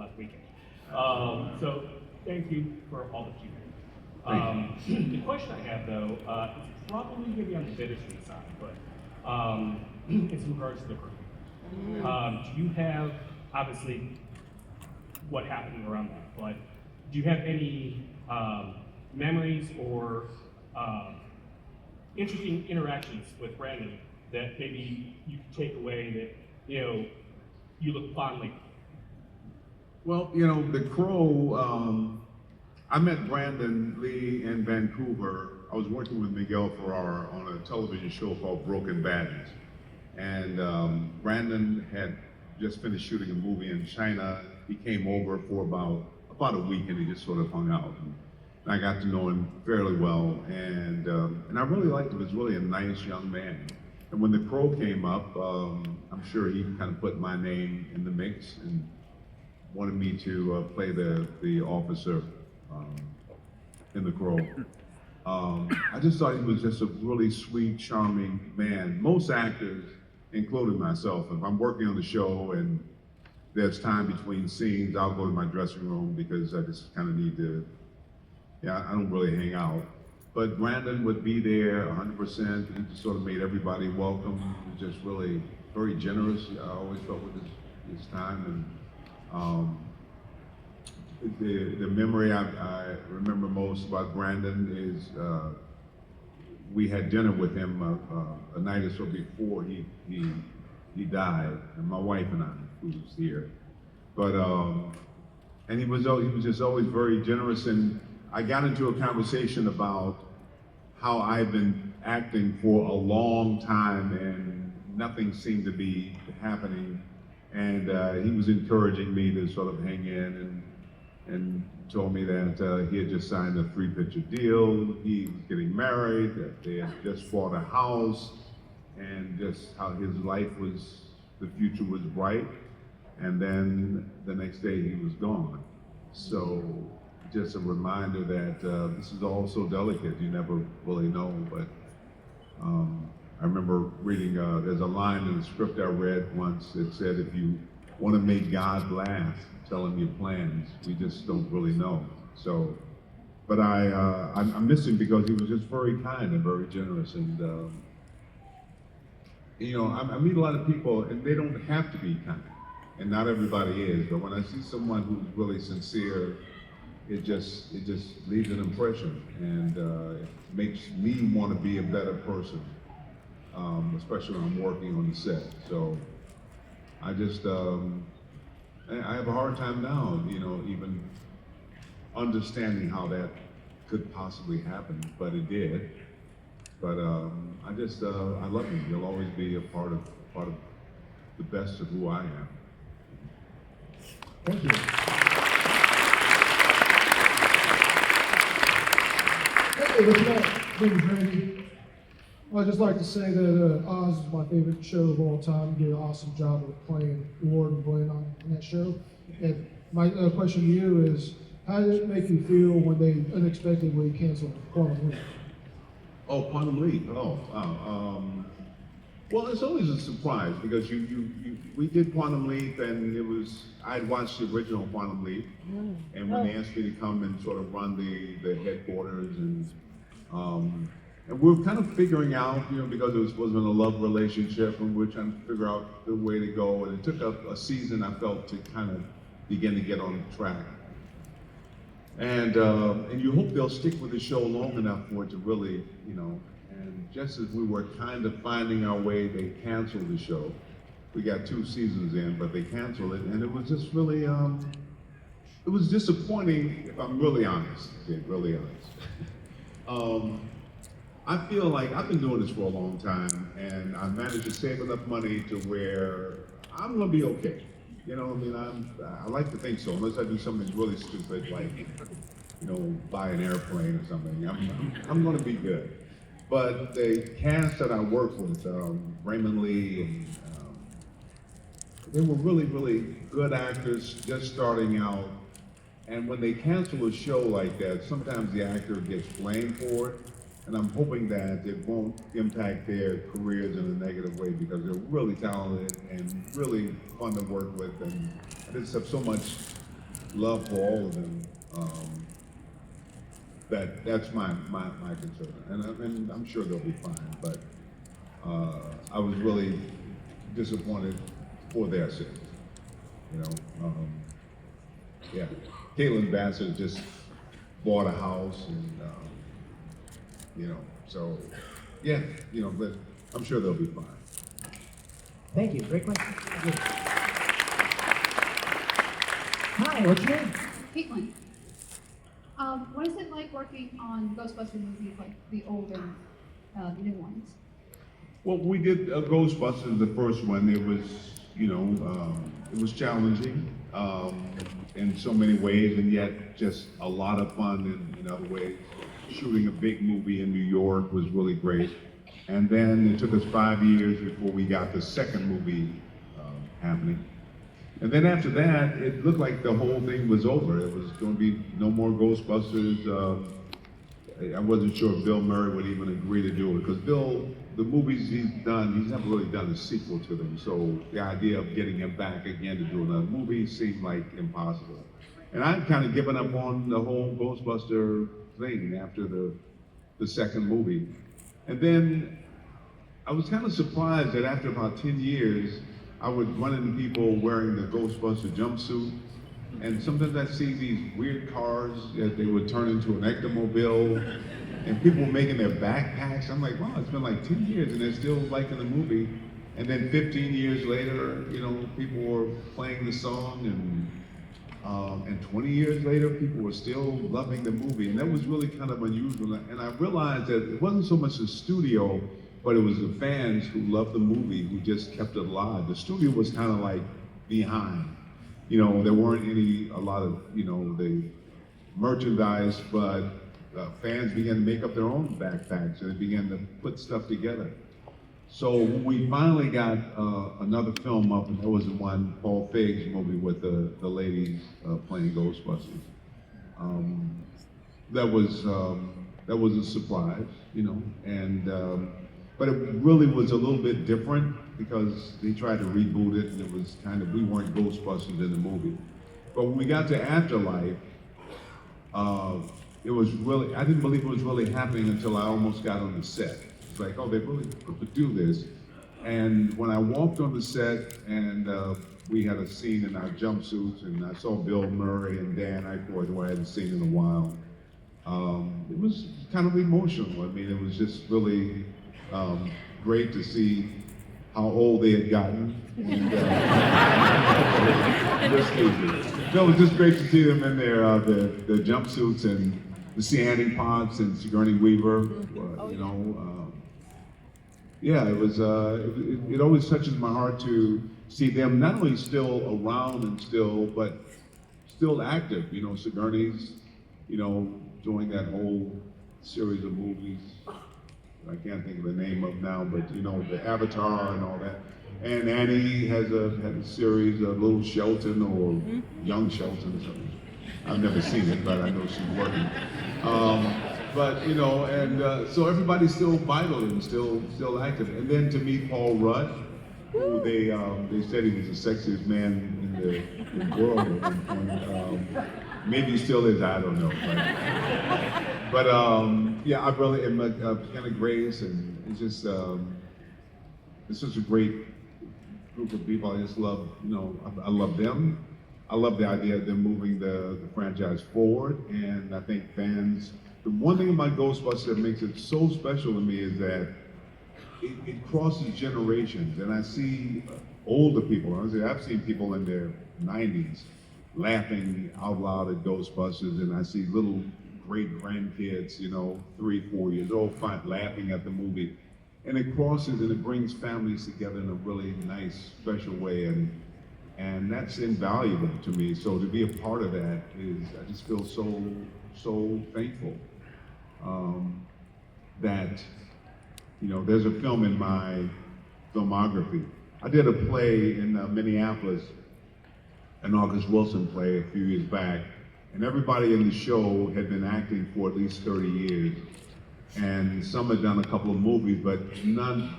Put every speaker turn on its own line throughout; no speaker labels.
last weekend. So thank you for all that you do. The question I have though, is probably going to be on the bittersweet side, but it's in regards to the crew. Do you have, obviously, what happened around that, but do you have any memories or interesting interactions with Brandon that maybe you can take away that, you look fondly?
Well, the Crow, I met Brandon Lee in Vancouver. I was working with Miguel Ferrara on a television show called Broken Baddies. And Brandon had just finished shooting a movie in China. He came over for about a week and he just sort of hung out. And I got to know him fairly well. And I really liked him. He was really a nice young man. And when The Crow came up, I'm sure he kind of put my name in the mix and wanted me to play the officer in The Crow. I just thought he was just a really sweet, charming man. Most actors, including myself, if I'm working on the show and there's time between scenes, I'll go to my dressing room because I just kind of need to, I don't really hang out. But Brandon would be there 100%. He just sort of made everybody welcome. He was just really very generous, I always felt, with his time. And the memory I remember most about Brandon is we had dinner with him a night or so before he died, and my wife and I, who was here. But and he was just always very generous. And I got into a conversation about how I've been acting for a long time and nothing seemed to be happening. And he was encouraging me to sort of hang in and told me that he had just signed a 3-picture deal, he was getting married, that they had just bought a house, and just how his life was, the future was bright. And then the next day he was gone. So just a reminder that this is all so delicate, you never really know. But I remember reading, there's a line in the script I read once that said, if you want to make God laugh, tell him your plans. We just don't really know. So, but I miss him because he was just very kind and very generous. And I meet a lot of people, and they don't have to be kind, and not everybody is. But when I see someone who's really sincere, it just leaves an impression, and it makes me want to be a better person, especially when I'm working on the set. So I just I have a hard time now, even understanding how that could possibly happen, but it did. But I love him. He'll always be a part of the best of who I am.
Thank you. Hey, with that, thank you, Randy. I'd just like to say that Oz is my favorite show of all time. You did an awesome job of playing Ward and Glenn on that show. And my question to you is, how did it make you feel when they unexpectedly canceled Quantum Leap?
Oh, Quantum Leap. Oh, wow. Well, it's always a surprise because we did Quantum Leap, and I'd watched the original Quantum Leap, and when they asked me to come and sort of run the headquarters, and we were kind of figuring out, because it wasn't a love relationship, and we were trying to figure out the way to go, and it took a season, I felt, to kind of begin to get on track. And you hope they'll stick with the show long enough for it to really, and just as we were kind of finding our way, they canceled the show. We got 2 seasons in, but they canceled it, and it was just really, it was disappointing, if I'm really honest, really honest. I feel like I've been doing this for a long time, and I managed to save enough money to where I'm gonna be okay. I like to think so, unless I do something really stupid, like, buy an airplane or something. I'm gonna be good. But the cast that I work with, Raymond Lee, and they were really, really good actors just starting out. And when they cancel a show like that, sometimes the actor gets blamed for it. And I'm hoping that it won't impact their careers in a negative way, because they're really talented and really fun to work with. And I just have so much love for all of them. That's my concern, and I'm sure they'll be fine. But I was really disappointed for their sake. You know, yeah. Caitlin Bassett just bought a house, and you know, so yeah, you know, but I'm sure they'll be fine.
Thank you. Great question. Thank you. Hi, what's your name?
Caitlin, what is it like working on Ghostbuster movies, like the old and the new ones?
Well, we did Ghostbusters, the first one. It was, you know, it was challenging in so many ways, and yet just a lot of fun in other ways. Shooting a big movie in New York was really great. And then it took us 5 years before we got the second movie happening. And then after that, it looked like the whole thing was over. It was going to be no more Ghostbusters. I wasn't sure if Bill Murray would even agree to do it, because Bill, the movies he's done, he's never really done a sequel to them. So the idea of getting him back again to do another movie seemed like impossible. And I'd kind of given up on the whole Ghostbuster thing after the second movie. And then I was kind of surprised that after about 10 years, I would run into people wearing the Ghostbuster jumpsuit. And sometimes I'd see these weird cars that they would turn into an ectomobile, and people making their backpacks. I'm like, wow, it's been like 10 years and they're still liking the movie. And then 15 years later, you know, people were playing the song, and 20 years later, people were still loving the movie. And that was really kind of unusual. And I realized that it wasn't so much the studio, but it was the fans who loved the movie who just kept it alive. The studio was kind of like behind. You know, there weren't a lot of, you know, the merchandise, but fans began to make up their own backpacks, and they began to put stuff together. So when we finally got another film up, and that was the one, Paul Feig's movie with the ladies playing Ghostbusters. That was a surprise, you know, and but it really was a little bit different because they tried to reboot it, and it was kind of, we weren't Ghostbusters in the movie. But when we got to Afterlife, it was really, I didn't believe it was really happening until I almost got on the set. It's like, oh, they really could do this. And when I walked on the set, and we had a scene in our jumpsuits, and I saw Bill Murray and Dan Aykroyd, who I hadn't seen in a while, it was kind of emotional. I mean, it was just really great to see how old they had gotten. And, no, it was just great to see them in their jumpsuits, and to see Annie Potts and Sigourney Weaver. You know, yeah, it was. It always touches my heart to see them not only still around and but still active. You know, Sigourney's, you know, doing that whole series of movies. I can't think of the name of now, but you know, the Avatar and all that. And Annie had a series of Little Shelton or Young Shelton or something. I've never seen it, but I know she's working. But you know, and so everybody's still vital and still active. And then to meet Paul Rudd, who they said he was the sexiest man in the world at one point. Maybe he still is, I don't know. But yeah, I really am Kenna Grace, and it's just it's such a great group of people. I just love, you know, I love them. I love the idea of them moving the franchise forward, and I think fans. The one thing about Ghostbusters that makes it so special to me is that it crosses generations, and I see older people. I've seen people in their 90s laughing out loud at Ghostbusters, and I see little great grandkids, you know, 3, 4 years old, laughing at the movie. And it crosses and it brings families together in a really nice, special way, and that's invaluable to me. So to be a part of that is, I just feel so thankful that, you know, there's a film in my filmography. I did a play in Minneapolis, an August Wilson play a few years back, and everybody in the show had been acting for at least 30 years. And some had done a couple of movies, but none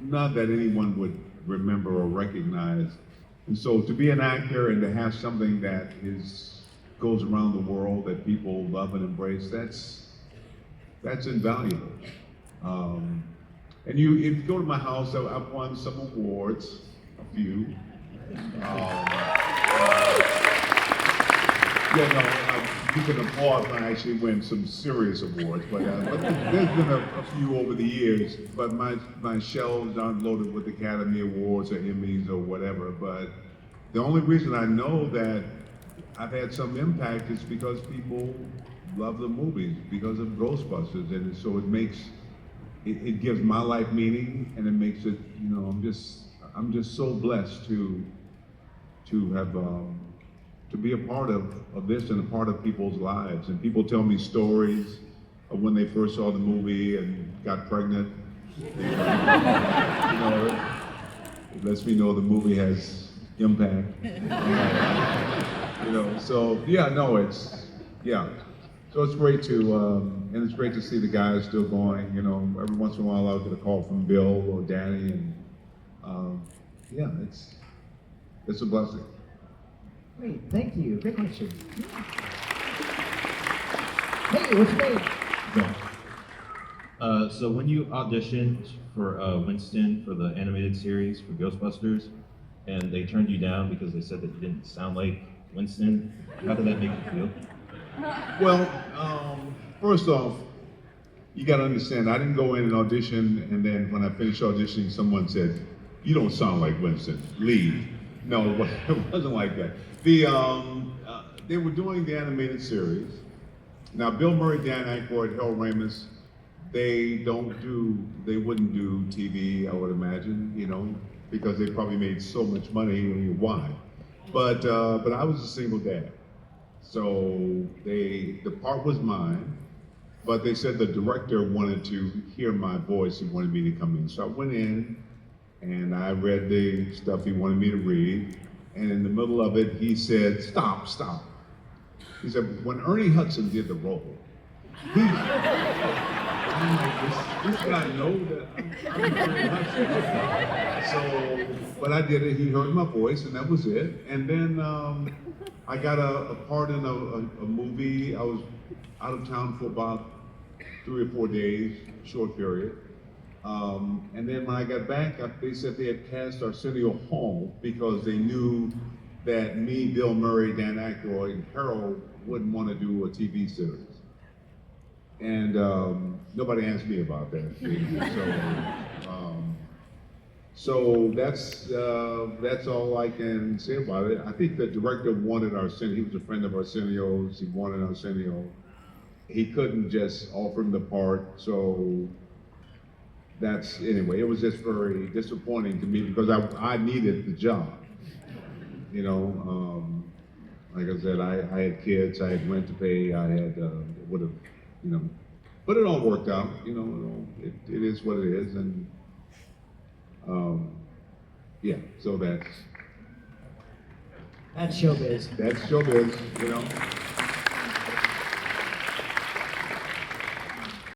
that anyone would remember or recognize. And so to be an actor and to have something that is goes around the world that people love and embrace, that's invaluable. And if you go to my house, I've won some awards, a few. Yeah, no, you can applaud when I actually win some serious awards, but there's been a few over the years, but my shelves aren't loaded with Academy Awards or Emmys or whatever, but the only reason I know that I've had some impact is because people love the movies, because of Ghostbusters, and so it gives my life meaning, and it makes it, I'm just so blessed to have, to be a part of this and a part of people's lives. And people tell me stories of when they first saw the movie and got pregnant. It lets me know the movie has impact. So yeah, no, So it's great and it's great to see the guys still going. Every once in a while I'll get a call from Bill or Danny, and it's a blessing.
Great, thank you. Great question. Hey, what's your name?
No. So when you auditioned for Winston for the animated series for Ghostbusters, and they turned you down because they said that you didn't sound like Winston, how did that make you feel?
Well, first off, you got to understand, I didn't go in and audition, and then when I finished auditioning, someone said, "You don't sound like Winston, leave." No, it wasn't like that. They were doing the animated series. Now, Bill Murray, Dan Aykroyd, Harold Ramis, they wouldn't do TV, I would imagine, because they probably made so much money. Why? But I was a single dad. So the part was mine, but they said the director wanted to hear my voice and wanted me to come in. So I went in and I read the stuff he wanted me to read. And in the middle of it, he said, stop. He said, when Ernie Hudson did the role, I'm like, this guy knows that I'm Ernie Hudson. So, but I did it, he heard my voice, and that was it. And then I got a part in a movie. I was out of town for about 3 or 4 days, short period. And then when I got back, they said they had cast Arsenio Hall because they knew that me, Bill Murray, Dan Aykroyd, and Harold wouldn't want to do a TV series. And nobody asked me about that. So that's all I can say about it. I think the director wanted Arsenio. He was a friend of Arsenio's. He wanted Arsenio. He couldn't just offer him the part. So anyway, it was just very disappointing to me because I needed the job. Like I said, I had kids, I had rent to pay, I had, but it all worked out, it is what it is, and so
That's showbiz.
that's showbiz,